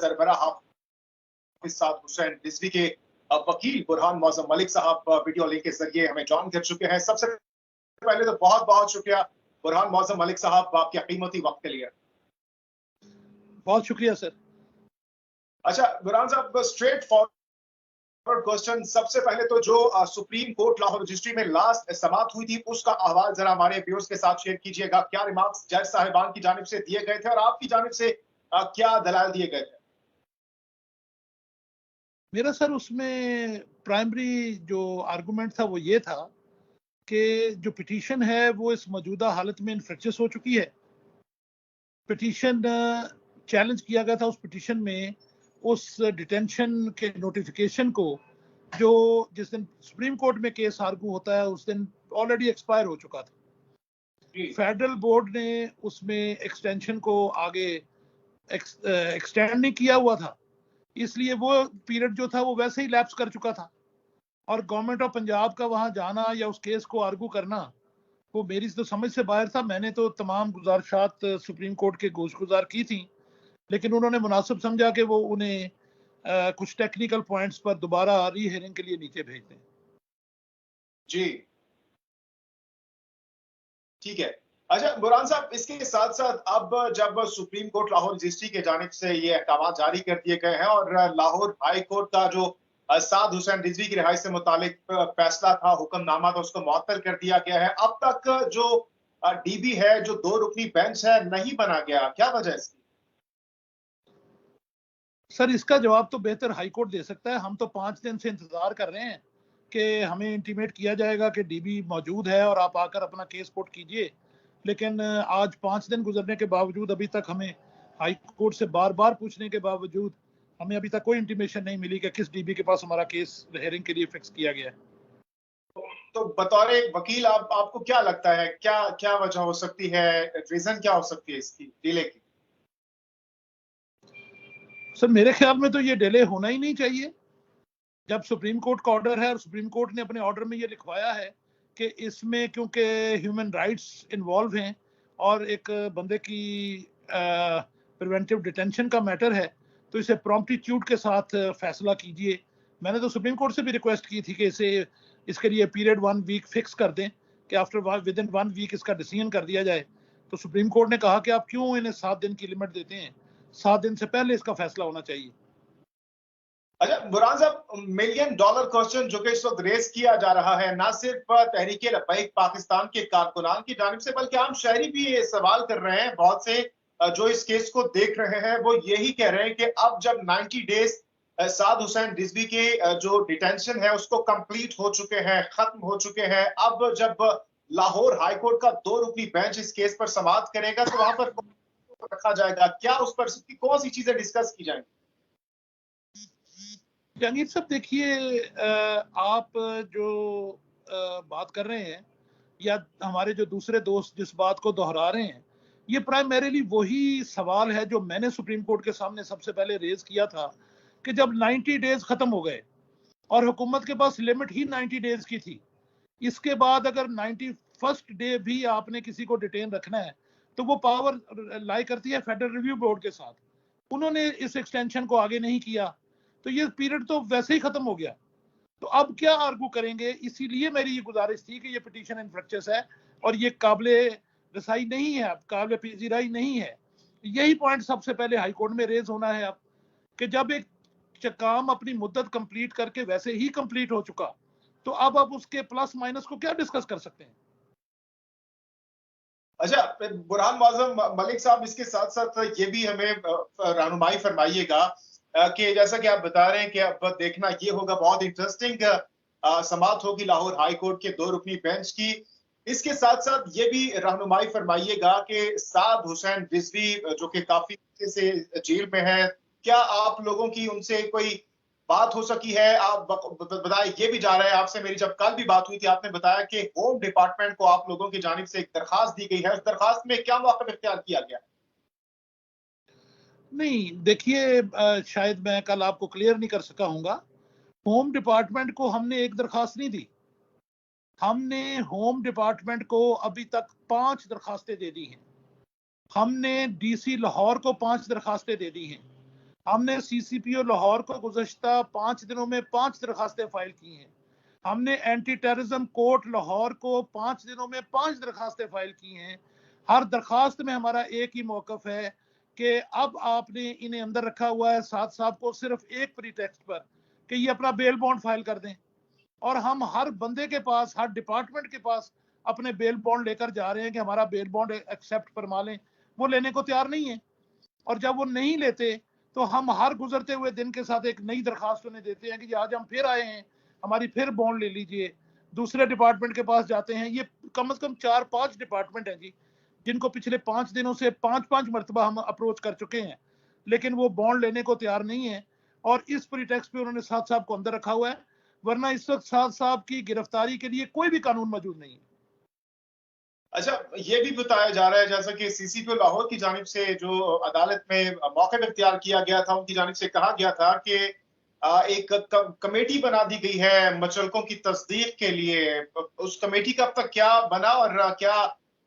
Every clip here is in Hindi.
सरबराह हाफिज साद हुसैन रिजवी के वकील बुरहान मौजम मलिक साहब वीडियो लिंक के जरिए हमें ज्वाइन कर चुके हैं। सबसे पहले तो बहुत बहुत शुक्रिया बुरहान मौजम मलिक साहब आपके कीमती वक्त के लिए। बहुत शुक्रिया सर। अच्छा बुरहान साहब, स्ट्रेट फॉरवर्ड क्वेश्चन, सबसे पहले तो जो सुप्रीम कोर्ट लाहौर रजिस्ट्री में लास्ट समाअत हुई थी उसका अहवाल जरा हमारे व्यूअर्स के साथ शेयर कीजिएगा। क्या रिमार्क्स जज साहिबान की जानिब से दिए गए थे और आपकी जानिब से क्या दलाल दिए गए थे? मेरा सर उसमें प्राइमरी जो आर्गुमेंट था वो ये था कि जो पिटीशन है वो इस मौजूदा हालत में इन्फ्रेक्चस हो चुकी है। पिटीशन चैलेंज किया गया था उस पिटीशन में उस डिटेंशन के नोटिफिकेशन को जो जिस दिन सुप्रीम कोर्ट में केस आर्गू होता है उस दिन ऑलरेडी एक्सपायर हो चुका था। फेडरल बोर्ड ने उसमें एक्सटेंशन को आगे एक्सटेंड नहीं किया हुआ था, इसलिए वो पीरियड जो था वो वैसे ही लैप्स कर चुका था और गवर्नमेंट ऑफ पंजाब का वहां जाना या उस केस को आर्गू करना वो मेरी तो समझ से बाहर था। मैंने तो तमाम गुजारिशात सुप्रीम कोर्ट के गोशगुजार की थी, लेकिन उन्होंने मुनासिब समझा कि वो उन्हें कुछ टेक्निकल पॉइंट्स पर दोबारा री हियरिंग के लिए नीचे भेज दें। जी ठीक है। अच्छा बुरहान साहब, इसके साथ साथ अब जब सुप्रीम कोर्ट लाहौर रजिस्ट्री के जानिब से ये अहकाम जारी कर दिए गए हैं और लाहौर हाई कोर्ट का जो साद हुसैन रिजवी की रिहाई से मुतालिक फैसला था, हुक्मनामा था, उसको मुअत्तल कर दिया गया है। अब तक जो डीबी है, जो 2 रुकनी बेंच है, नहीं बना गया, क्या वजह है इसकी? सर इसका जवाब तो बेहतर हाई कोर्ट दे सकता है। हम तो 5 दिन से इंतजार कर रहे हैं कि हमें इंटीमेट किया जाएगा कि डीबी मौजूद है और आप आकर अपना केस पुट कीजिए, लेकिन आज 5 दिन गुजरने के बावजूद अभी तक हमें हाई कोर्ट से बार बार पूछने के बावजूद हमें अभी तक कोई इंटीमेशन नहीं मिली कि किस डीबी के पास हमारा केस हियरिंग के लिए फिक्स किया गया है। तो बतौर एक वकील आपको क्या लगता है, क्या क्या वजह हो सकती है, रीजन क्या हो सकती है इसकी डिले की? सर मेरे ख्याल में तो ये डिले होना ही नहीं चाहिए। जब सुप्रीम कोर्ट का ऑर्डर है और सुप्रीम कोर्ट ने अपने ऑर्डर में ये लिखवाया है कि इसमें क्योंकि ह्यूमन राइट्स इन्वॉल्व हैं और एक बंदे की प्रिवेंटिव डिटेंशन का मैटर है, तो इसे प्रॉम्प्टिट्यूड के साथ फैसला कीजिए। मैंने तो सुप्रीम कोर्ट से भी रिक्वेस्ट की थी कि इसे इसके लिए पीरियड 1 वीक फिक्स कर दें कि आफ्टर विद इन 1 वीक इसका डिसीजन कर दिया जाए। तो सुप्रीम कोर्ट ने कहा कि आप क्यों इन्हें 7 दिन की लिमिट देते हैं, 7 दिन से पहले इसका फैसला होना चाहिए। अच्छा बुरहान साहब, $1 मिलियन क्वेश्चन जो कि इस वक्त रेस किया जा रहा है, ना सिर्फ तहरीके लब्बैक पाकिस्तान के कारकुनान की जानिब से बल्कि आम शहरी भी ये सवाल कर रहे हैं। बहुत से जो इस केस को देख रहे हैं वो यही कह रहे हैं कि अब जब 90 डेज साद हुसैन रिजवी के जो डिटेंशन है उसको कंप्लीट हो चुके हैं, खत्म हो चुके हैं, अब जब लाहौर हाईकोर्ट का 2 रुकनी बेंच इस केस पर समाअत करेगा तो वहां पर रखा जाएगा, क्या उस पर कौन सी चीजें डिस्कस की जाएंगी? जहांगीर साहब देखिए, आप जो बात कर रहे हैं या हमारे जो दूसरे दोस्त जिस बात को दोहरा रहे हैं, ये प्राइमरीली वही सवाल है जो मैंने सुप्रीम कोर्ट के सामने सबसे पहले रेज किया था कि जब 90 डेज खत्म हो गए और हुकूमत के पास लिमिट ही 90 डेज की थी, इसके बाद अगर 91st डे भी आपने किसी को डिटेन रखना है तो वो पावर लाई करती है फेडरल रिव्यू बोर्ड के साथ। उन्होंने इस एक्सटेंशन को आगे नहीं किया तो ये पीरियड तो वैसे ही खत्म हो गया। तो अब क्या आर्गू करेंगे, इसीलिए मेरी ये गुजारिश थी कि ये पिटीशन इनफ्रक्चस है और ये काबिले रसाई नहीं है, अब काबिले पजीराई नहीं है। यही पॉइंट सबसे पहले हाई कोर्ट में रेज होना है अब कि जब एक काम अपनी मुद्दत कंप्लीट करके वैसे ही कंप्लीट हो चुका तो अब आप उसके प्लस माइनस को क्या डिस्कस कर सकते हैं। अच्छा बुरहान मौजम मलिक साहब, इसके साथ साथ ये भी हमें रहनुमाई फरमाइएगा कि जैसा कि आप बता रहे हैं कि अब देखना ये होगा, बहुत इंटरेस्टिंग समाअत होगी लाहौर हाई कोर्ट के 2 रुकनी बेंच की। इसके साथ साथ ये भी रहनुमाई फरमाइएगा कि साद हुसैन रिजवी जो कि काफी से जेल में है, क्या आप लोगों की उनसे कोई बात हो सकी है? आप बताए, ये भी जा रहा है आपसे, मेरी जब कल भी बात हुई थी आपने बताया कि होम डिपार्टमेंट को आप लोगों की जानिब से एक दरखास्त दी गई है, उस दरखास्त में क्या मौक़िफ़ इख्तियार किया गया? नहीं देखिए, शायद मैं कल आपको क्लियर नहीं कर सका हूंगा। होम डिपार्टमेंट को हमने एक दरखास्त नहीं दी, हमने होम डिपार्टमेंट को अभी तक 5 दरखास्तें दे दी हैं। हमने डीसी लाहौर को 5 दरखास्तें दे दी हैं। हमने सीसीपीओ लाहौर को गुज़श्ता 5 दिनों में 5 दरखास्तें फाइल की हैं। हमने एंटी टेररिज्म कोर्ट लाहौर को 5 दिनों में 5 दरखास्तें फाइल की हैं। हर दरखास्त में हमारा एक ही मौकफ है कि अब आपने इन्हें अंदर रखा हुआ है साद साहब को सिर्फ एक प्रीटेक्स्ट पर कि ये अपना बेल बॉन्ड फाइल कर दें, और हम हर बंदे के पास, हर डिपार्टमेंट के पास अपने बेल बॉन्ड लेकर जा रहे हैं कि हमारा बेल बॉन्ड एक्सेप्ट फरमा लें। वो लेने को तैयार नहीं है, और जब वो नहीं लेते तो हम हर गुजरते हुए दिन के साथ एक नई दरखास्त उन्हें देते हैं कि आज हम फिर आए हैं, हमारी फिर बॉन्ड ले लीजिए। दूसरे डिपार्टमेंट के पास जाते हैं। ये कम से कम 4-5 डिपार्टमेंट हैं जी, जिनको पिछले 5 दिनों से 5-5 मरतबा हम अप्रोच कर चुके हैं, लेकिन वो बॉन्ड लेने को तैयार नहीं है। और इस प्रीटेक्स्ट पे उन्होंने साद साहब को अंदर रखा हुआ है, वरना इस वक्त साद साहब की गिरफ्तारी के लिए कोई भी कानून मौजूद नहीं है। अच्छा, ये भी बताया जा रहा है जैसा कि सीसीपी लाहौर की जानिब से जो अदालत में मौक़िफ़ इख्तियार किया गया था, उनकी जानिब से कहा गया था कि एक कमेटी बना दी गई है मचलकों की तस्दीक के लिए। उस कमेटी का अब तक क्या बना, और क्या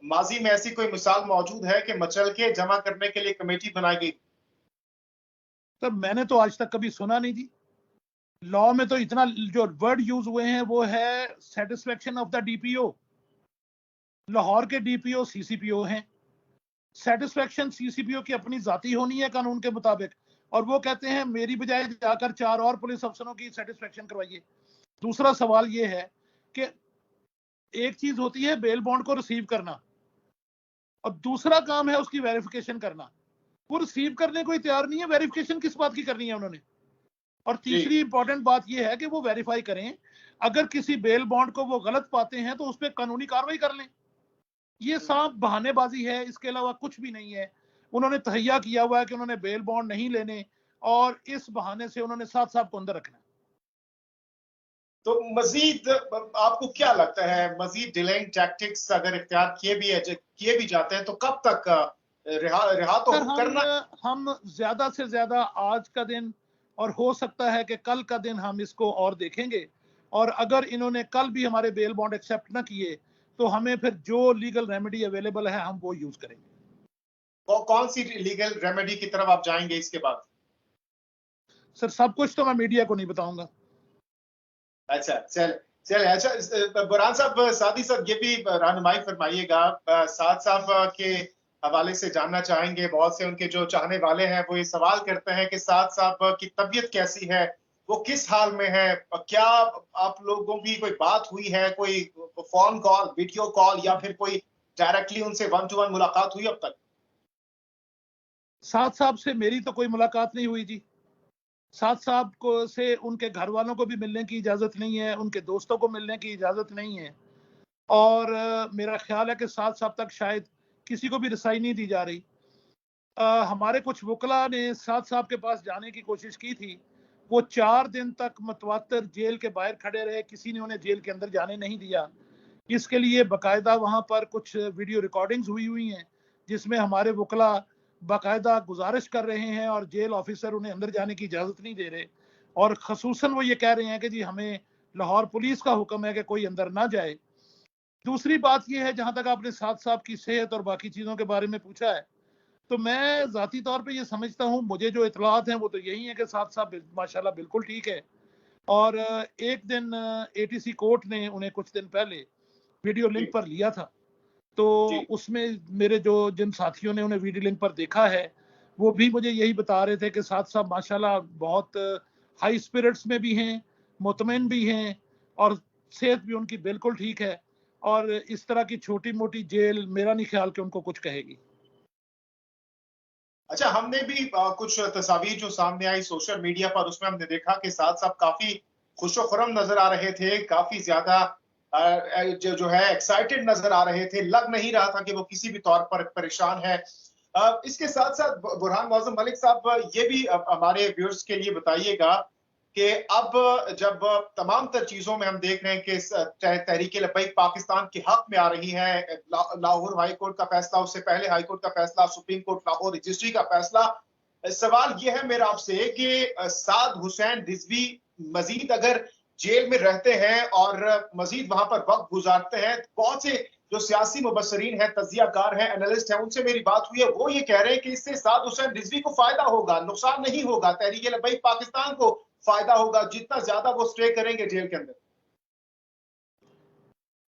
माजी में ऐसी कोई मिसाल मौजूद है कि मचलके जमा करने के लिए कमेटी बनाई गई? तब मैंने तो आज तक कभी सुना नहीं जी। लॉ में तो इतना जो वर्ड यूज हुए हैं वो है satisfaction of the DPO. Lahore के डीपीओ सीसीपीओ हैं। सेटिस्फेक्शन सीसीपीओ की अपनी जाती होनी है कानून के मुताबिक, और वो कहते हैं मेरी बजाय जाकर 4 और पुलिस अफसरों की सेटिस्फेक्शन करवाइए। दूसरा सवाल ये है कि एक चीज होती है बेल बॉन्ड को रिसीव करना, और दूसरा काम है उसकी वेरिफिकेशन करना। वो रिसीव करने को ही तैयार नहीं है, वेरिफिकेशन किस बात की करनी है उन्होंने? और जी। तीसरी इंपॉर्टेंट बात यह है कि वो वेरीफाई करें, अगर किसी बेल बॉन्ड को वो गलत पाते हैं तो उस पर कानूनी कार्रवाई कर लें। ये साफ बहानेबाजी है, इसके अलावा कुछ भी नहीं है। उन्होंने तहैया किया हुआ है कि उन्होंने बेल बॉन्ड नहीं लेने, और इस बहाने से उन्होंने साद साहब को अंदर रखना है। तो मजीद आपको क्या लगता है, मजीद डिलेइंग टैक्टिक्स अगर इख्तियार किए भी जाते हैं तो कब तक रिहा रिहा तो सर करना? हम ज्यादा से ज्यादा आज का दिन, और हो सकता है कि कल का दिन हम इसको और देखेंगे, और अगर इन्होंने कल भी हमारे बेल बॉन्ड एक्सेप्ट ना किए तो हमें फिर जो लीगल रेमेडी अवेलेबल है हम वो यूज करेंगे। कौन सी लीगल रेमेडी की तरफ आप जाएंगे इसके बाद? सर सब कुछ तो मैं मीडिया को नहीं बताऊंगा। अच्छा, चल अच्छा, बुरहान साहब, साथ ही साथ ये भी रहनुमाई फरमाइएगा, साद साहब के हवाले से जानना चाहेंगे। बहुत से उनके जो चाहने वाले हैं वो ये सवाल करते हैं कि साद साहब की तबीयत कैसी है, वो किस हाल में है, क्या आप लोगों की कोई बात हुई है, कोई फोन कॉल, वीडियो कॉल, या फिर कोई डायरेक्टली उनसे 1 टू 1 मुलाकात हुई अब तक? साद साहब से मेरी तो कोई मुलाकात नहीं हुई जी। साद साहब को से उनके घर वालों को भी मिलने की इजाजत नहीं है, उनके दोस्तों को मिलने की इजाजत नहीं है, और मेरा ख्याल है कि साद साहब तक शायद किसी को भी रसाई नहीं दी जा रही। हमारे कुछ वकला ने साद साहब के पास जाने की कोशिश की थी। वो 4 दिन तक मुतवातर जेल के बाहर खड़े रहे, किसी ने उन्हें जेल के अंदर जाने नहीं दिया। इसके लिए बाकायदा वहां पर कुछ वीडियो रिकॉर्डिंग्स हुई हैं, जिसमें हमारे वकला बाकायदा गुजारिश कर रहे हैं और जेल ऑफिसर उन्हें अंदर जाने की इजाजत नहीं दे रहे, और खसूसन वो ये कह रहे हैं कि जी हमें लाहौर पुलिस का हुक्म है कि कोई अंदर ना जाए। दूसरी बात यह है, जहां तक आपने साद साहब की सेहत और बाकी चीजों के बारे में पूछा है, तो मैं जाती तौर पे ये समझता हूँ, मुझे जो इतलात हैं वो तो यही है कि साद साहब माशाल्लाह बिल्कुल ठीक है। और एक दिन एटीसी कोर्ट ने उन्हें कुछ दिन पहले वीडियो जी। लिंक पर लिया था, तो जी। उसमें मेरे जो जिन साथियों ने उन्हें वीडियो लिंक पर देखा है वो भी मुझे यही बता रहे थे कि साद साहब माशाल्लाह बहुत हाई स्पिरिट्स में भी हैं, मुतमईन भी हैं, और सेहत भी उनकी बिल्कुल ठीक है। और इस तरह की छोटी मोटी जेल मेरा नहीं ख्याल कि उनको कुछ कहेगी। अच्छा, हमने भी कुछ तस्वीर जो सामने आई सोशल मीडिया पर, उसमें हमने देखा कि साद साहब काफी खुशो-खुर्रम नजर आ रहे थे, काफी ज्यादा जो है एक्साइटेड नजर आ रहे थे। लग नहीं रहा था कि वो किसी भी तौर पर परेशान है। इसके साथ-साथ बुरहान मुअज़्ज़म मलिक साहब, ये भी हमारे व्यूअर्स के लिए बताइएगा कि अब जब तमाम तर चीजों में हम देख रहे हैं कि तहरीक लब्बैक पाकिस्तान के हक में आ रही है, लाहौर हाई कोर्ट का फैसला, उससे पहले हाई कोर्ट का फैसला, सुप्रीम कोर्ट लाहौर रजिस्ट्री का फैसला, सवाल यह है मेरा आपसे कि साद हुसैन रिजवी मजीद अगर जेल में रहते हैं और मजीद वहां पर वक्त गुजारते हैं। बहुत से जो सियासी मुबसरीन है, तजियाकार है, एनालिस्ट है, उनसे मेरी बात हुई है, वो ये कह रहे हैं कि इससे साद हुसैन रिजवी को फायदा होगा, नुकसान नहीं होगा। तहरीक लब्बैक पाकिस्तान को फायदा होगा जितना ज्यादा वो स्टे करेंगे जेल के अंदर।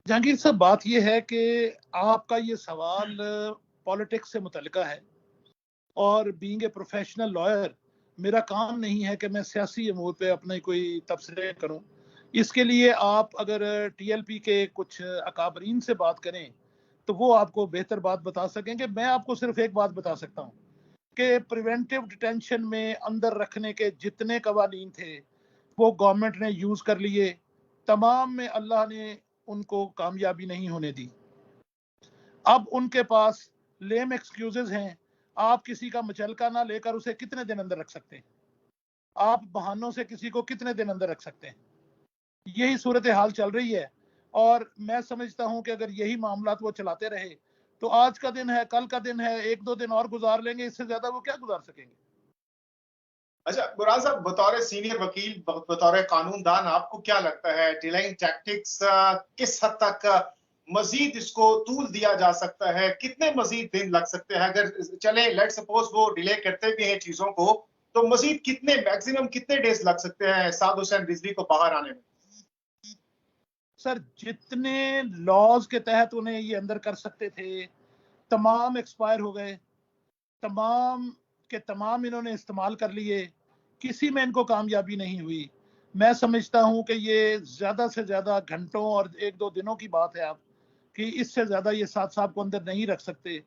जहांगीर साहब, बात यह है कि आपका ये सवाल पॉलिटिक्स से मुतल्लिका है, और बीइंग ए प्रोफेशनल लॉयर मेरा काम नहीं है कि मैं सियासी अमूर पे अपने कोई तबसरे करूं। इसके लिए आप अगर टीएलपी के कुछ अकाबरीन से बात करें तो वो आपको बेहतर बात बता सकेंगे। मैं आपको सिर्फ एक बात बता सकता हूं कि प्रिवेंटिव डिटेंशन में अंदर रखने के जितने कवानीन थे वो गवर्नमेंट ने यूज कर लिए, तमाम में अल्लाह ने उनको कामयाबी नहीं होने दी। अब उनके पास लेम एक्सक्यूजेस हैं। आप किसी का मुचलका ना लेकर उसे कितने दिन अंदर रख सकते हैं? आप बहानों से किसी को कितने दिन अंदर रख सकते हैं? यही सूरत हाल चल रही है, और मैं समझता हूं कि अगर यही मामला वो चलाते रहे तो आज का दिन है, कल का दिन है, एक दो दिन और गुजार लेंगे, इससे ज्यादा वो क्या गुजार सकेंगे? अच्छा बुरहान साहब, बतौर सीनियर वकील, बतौर कानूनदान, आपको क्या लगता है डिलेइंग टैक्टिक्स किस हद तक मजीद इसको तूल दिया जा सकता है? कितने मजीद दिन लग सकते हैं? अगर चले लेट सपोज वो डिले करते भी हैं चीजों को, तो मजीद कितने, मैक्सिमम कितने डेज लग सकते हैं साद हुसैन रिजवी को बाहर आने में? सर, जितने लॉज के तहत उन्हें ये अंदर कर सकते थे तमाम एक्सपायर हो गए, तमाम के तमाम इन्होंने इस्तेमाल कर लिए, किसी में इनको कामयाबी नहीं हुई। मैं समझता हूं कि ये ज्यादा से ज्यादा घंटों और एक दो दिनों की बात है, आप कि इससे ज्यादा ये साद साहब को अंदर नहीं रख सकते।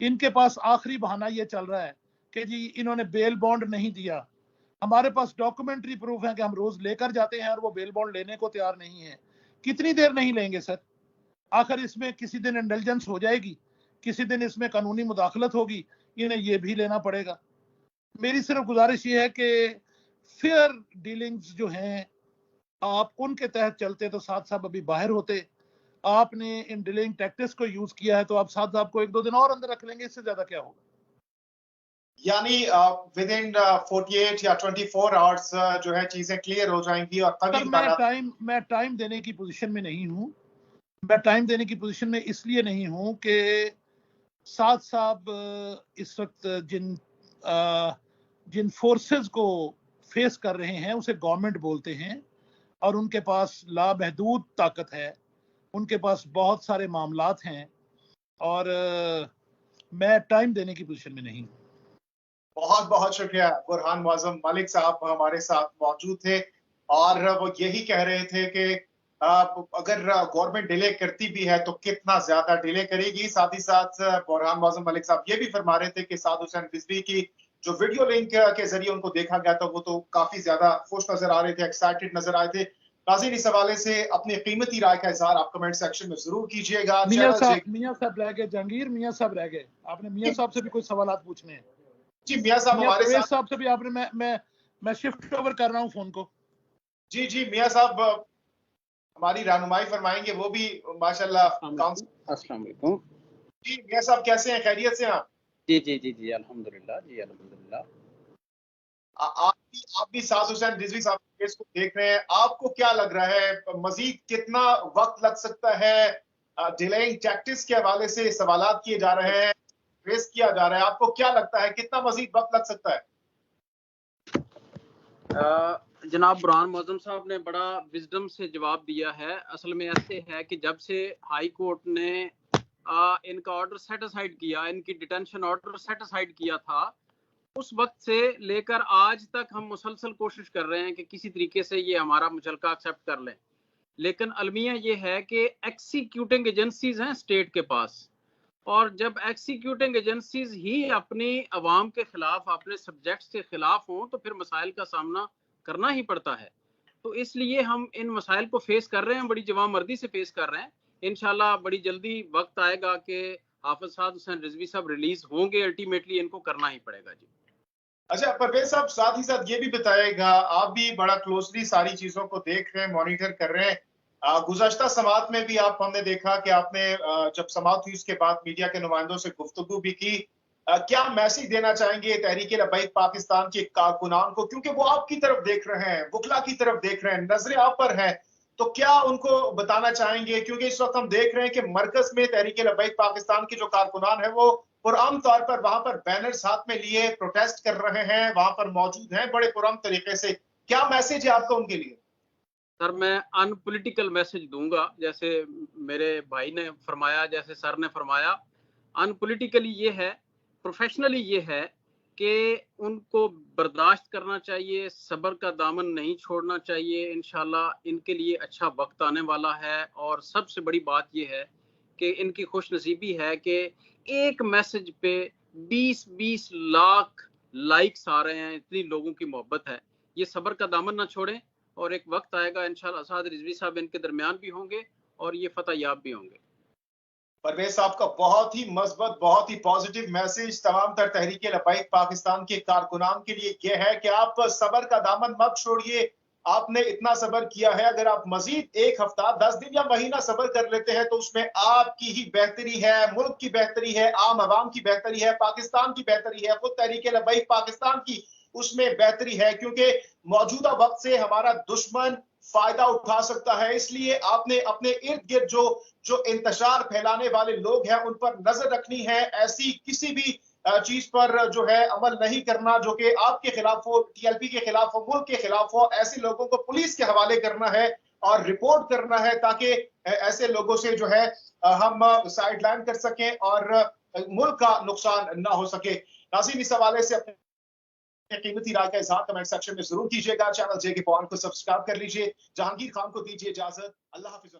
इनके पास आखिरी बहाना ये चल रहा है कि जी इन्होंने बेल बॉन्ड नहीं दिया। हमारे पास डॉक्यूमेंट्री प्रूफ है कि हम रोज लेकर जाते हैं और वो बेल बॉन्ड लेने को तैयार नहीं है। कितनी देर नहीं लेंगे सर? आखिर इसमें किसी दिन इंटेलिजेंस हो जाएगी, किसी दिन इसमें कानूनी मुदाखलत होगी, इन्हें ये भी लेना पड़ेगा। मेरी सिर्फ गुजारिश ये है कि फेयर डीलिंग्स जो हैं, आप उनके तहत चलते तो साथ साहब अभी बाहर होते। आपने इन डीलिंग टैक्टिक्स को यूज किया है तो आप साथ साहब को एक दो दिन और अंदर रख लेंगे, इससे ज्यादा क्या होगा? यानी विद इन 48 या 24 आवर्स जो है चीजें क्लियर हो जाएंगी और सर, कभी मैं टाइम देने की पोजीशन में नहीं हूं। मैं टाइम देने की पोजीशन में इसलिए नहीं हूं कि साथ साहब इस वक्त जिन फोर्सेस को फेस कर रहे हैं उसे गवर्नमेंट बोलते हैं, और उनके पास लामहदूद ताकत है, उनके पास बहुत सारे मामलात हैं, और मैं टाइम देने की पोजीशन में नहीं हूं। बहुत बहुत शुक्रिया। बुरहान मुअज्जम मलिक साहब हमारे साथ मौजूद थे और वो यही कह रहे थे कि अगर गवर्नमेंट डिले करती भी है तो कितना ज्यादा डिले करेगी। साथ ही साथ बुरहान मुअज्जम मलिक साहब ये भी फरमा रहे थे कि साद हुसैन रिजवी की जो वीडियो लिंक के जरिए उनको देखा गया था वो तो काफी ज्यादा खुश नजर आ रहे थे, एक्साइटेड नजर आए थे। नाज़रीन, इस हवाले से अपनी कीमती राय का इजहार आप कमेंट सेक्शन में जरूर कीजिएगा। मियां साहब रह गए, जहांगीर मियां साहब रह गए। आपने मियां साहब से भी कोई सवाल पूछने हैं? जी मियां साहब मियां हमारे परवेज साथ। साहब से भी आपने, मैं शिफ्ट ओवर कर रहा हूं फोन को। जी जी मियां साहब हमारी रहनुमाई फरमाएंगे, वो भी माशाल्लाह काउंसिल। अस्सलाम वालेकुम। जी मियां साहब कैसे हैं, खैरियत से हैं आप? जी जी जी जी अल्हम्दुलिल्लाह, जी अल्हम्दुलिल्लाह। आप भी साद हुसैन रिजवी साहब के केस को देख रहे हैं, आपको क्या लग रहा है मजीद कितना वक्त लग सकता है? डिलेइंग टैक्टिक्स के हवाले से सवालात किए जा रहे हैं, रेस किया जा रहा है, आपको क्या लगता है कितना मजीद वक्त लग सकता है? जनाब बुरहान मुअज्जम साहब ने बड़ा विजडम से जवाब दिया है। असल में ऐसे है कि जब से हाई कोर्ट ने इनका ऑर्डर सेट असाइड किया, इनकी डिटेंशन ऑर्डर सेट असाइड किया था, उस वक्त से लेकर आज तक हम मुसलसल कोशिश कर रहे हैं कि किसी तरीके से ये हमारा मुचलका एक्सेप्ट कर लें। लेकिन अलमिया ये है कि एक्सिक्यूटिंग एजेंसीज हैं स्टेट के पास, और जब एक्सिक्यूटिंग एजेंसीज ही अपनी अवाम के खिलाफ, अपने सब्जेक्ट्स के खिलाफ हों, तो फिर मसाइल का सामना करना ही पड़ता है। तो इसलिए हम इन मसाइल को फेस कर रहे हैं, बड़ी जवामर्दी से फेस कर रहे हैं। इंशाल्लाह बड़ी जल्दी वक्त आएगा कि हाफिज साद हुसैन रिजवी साहब रिलीज होंगे। अल्टीमेटली इनको करना ही पड़ेगा। जी अच्छा परवेज साहब, साथ ही साथ ये भी बताएगा, आप भी बड़ा क्लोजली सारी चीजों को देख रहे हैं, मॉनिटर कर रहे हैं। गुज़श्ता समात में भी हमने देखा कि आपने जब समात हुई उसके बाद मीडिया के नुमाइंदों से गुफ्तगू भी की, क्या मैसेज देना चाहेंगे तहरीक लब्बैक पाकिस्तान के कारकुनान को, क्योंकि वो आपकी तरफ देख रहे हैं, वकला की तरफ देख रहे हैं, नजरें आप पर हैं, तो क्या उनको बताना चाहेंगे? क्योंकि इस वक्त हम देख रहे हैं कि मरकज में तहरीक लब्बैक पाकिस्तान के जो कारकुनान है वो पुरअमन तौर पर वहां पर बैनर्स हाथ में लिए प्रोटेस्ट कर रहे हैं, वहां पर मौजूद हैं बड़े पुरअमन तरीके से। क्या मैसेज है आपका उनके लिए? सर, मैं अनपॉलिटिकल मैसेज दूंगा, जैसे मेरे भाई ने फरमाया, जैसे सर ने फरमाया। अनपॉलिटिकली ये है, प्रोफेशनली ये है कि उनको बर्दाश्त करना चाहिए, सब्र का दामन नहीं छोड़ना चाहिए। इंशाल्लाह इनके लिए अच्छा वक्त आने वाला है। और सबसे बड़ी बात ये है कि इनकी खुशनसीबी है कि एक मैसेज पे 20-20 लाख लाइक्स आ रहे हैं, इतनी लोगों की मोहब्बत है। ये सब्र का दामन ना छोड़ें और एक वक्त आएगा इंशाल्लाह साद रिजवी साहब इनके दरमियान भी होंगे और ये फतह याब भी होंगे। परवेज साहब का बहुत ही मस्बत, बहुत ही पॉजिटिव मैसेज तमाम तर तहरीक लब्बैक पाकिस्तान के कारकुनान के लिए यह है कि आप सबर का दामन मत छोड़िए। आपने इतना सबर किया है, अगर आप मजीद 1 हफ्ता, 10 दिन या महीना सबर कर लेते हैं तो उसमें आपकी ही बेहतरी है, मुल्क की बेहतरी है, आम आवाम की बेहतरी है, पाकिस्तान की बेहतरी है, खुद तहरीक लब्बैक पाकिस्तान की उसमें बेहतरी है, क्योंकि मौजूदा वक्त से हमारा दुश्मन फायदा उठा सकता है। इसलिए आपने अपने इर्द गिर्द जो इंतशार फैलाने वाले लोग हैं उन पर नजर रखनी है। ऐसी किसी भी चीज पर जो है अमल नहीं करना जो कि आपके खिलाफ हो, टीएलपी के खिलाफ हो, मुल्क के खिलाफ हो। ऐसे लोगों को पुलिस के हवाले करना है और रिपोर्ट करना है, ताकि ऐसे लोगों से जो है हम साइडलाइन कर सकें और मुल्क का नुकसान ना हो सके। नाज़रीन, इस हवाले से अपने कीमती राय का इजहार कमेंट सेक्शन में जरूर कीजिएगा। चैनल जे के पॉइंट को सब्सक्राइब कर लीजिए। जहांगीर खान को दीजिए इजाजत। अल्लाह हाफिज।